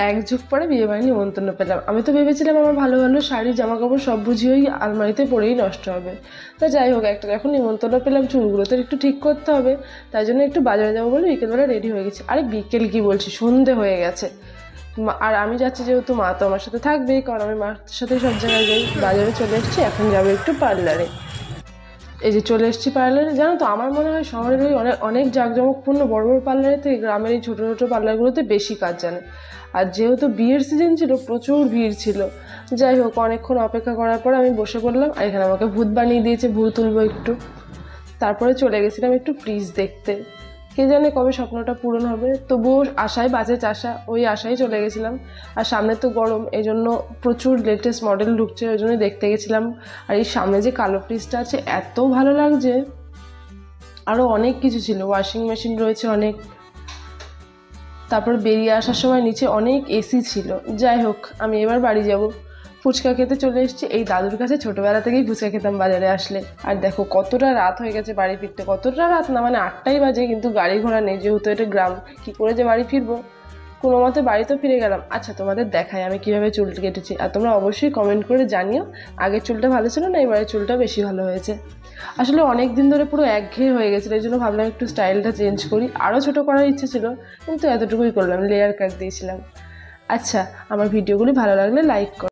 এক যুগ পরে বিয়েবাড়ি নিমন্ত্রণ পেলাম। আমি তো ভেবেছিলাম আমার ভালো ভালো শাড়ি জামা কাপড় সব বুঝিয়ে ওই আলমারিতে পরেই নষ্ট হবে। তা যাই হোক, একটা যখন নিমন্ত্রণ পেলাম চুলগুলো তো একটু ঠিক করতে হবে, তাই জন্য একটু বাজারে যাবো বলে বিকেলবেলা রেডি হয়ে গেছি। আরে বিকেল কি বলছি, সন্ধে হয়ে গেছে। আর আমি যাচ্ছি যেহেতু মা তো আমার সাথে থাকবেই, কারণ আমি মার সাথে সব জায়গায় যাই। বাজারে চলে এসেছি, এখন যাবো একটু পার্লারে। এই যে চলে এসেছি পার্লারে। জানো তো, আমার মনে হয় শহরের ওই অনেক অনেক জাঁকজমকপূর্ণ বড় বড় পার্লারের থেকে গ্রামের এই ছোটো ছোটো পার্লারগুলোতে বেশি কাজ জানে। আর যেহেতু বিয়ের সিজন ছিল, প্রচুর ভিড় ছিল। যাই হোক, অনেকক্ষণ অপেক্ষা করার পর আমি বসে পড়লাম, আর এখানে আমাকে ভূত বানিয়ে দিয়েছে, ভূত তুলবো একটু। তারপরে চলে গেছিলাম একটু ফ্রিজ দেখতে। কে জানে কবে স্বপ্নটা পূরণ হবে, তবুও আশায় বাজে চাষা, ওই আশায় চলে গেছিলাম। আর সামনে তো গরম, এই জন্য প্রচুর লেটেস্ট মডেল ঢুকছে, ওই জন্য দেখতে গেছিলাম। আর এই সামনে যে কালো ফ্রিজটা আছে, এত ভালো লাগছে। আরও অনেক কিছু ছিল, ওয়াশিং মেশিন রয়েছে অনেক। তারপর বেরিয়ে আসার সময় নিচে অনেক এসি ছিল। যাই হোক, আমি এবার বাড়ি যাব। ফুচকা খেতে চলে এসেছি। এই দাদুর কাছে ছোটোবেলা থেকেই ফুচকা খেতাম বাজারে আসলে। আর দেখো কতটা রাত হয়ে গেছে বাড়ি ফিরতে, কতটা রাত না মানে 8টাই বাজে, কিন্তু গাড়ি ঘোড়া নেই, যেহেতু এটা গ্রাম। কী করে যে বাড়ি ফিরবো, কোনো মতে বাড়ি তো ফিরে গেলাম। আচ্ছা, তোমাদের দেখাই আমি কীভাবে চুলটা কেটেছি, আর তোমরা অবশ্যই কমেন্ট করে জানিও আগের চুলটা ভালো ছিল না এবারের চুলটা বেশি ভালো হয়েছে। আসলে অনেক দিন ধরে পুরো একঘেয়ে হয়ে গেছিলো, এই জন্য ভাবলাম একটু স্টাইলটা চেঞ্জ করি। আরও ছোটো করার ইচ্ছে ছিল, কিন্তু এতটুকুই করলাম, লেয়ার কাট দিয়েছিলাম। আচ্ছা, আমার ভিডিওগুলি ভালো লাগলে লাইক করো।